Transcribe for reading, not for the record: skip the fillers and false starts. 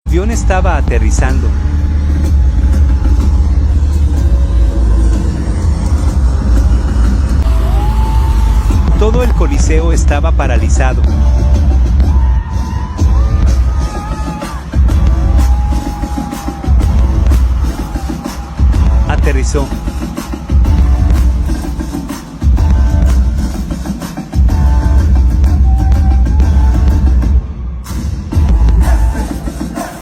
avión estaba aterrizando. Todo el Coliseo estaba paralizado. Aterrizó.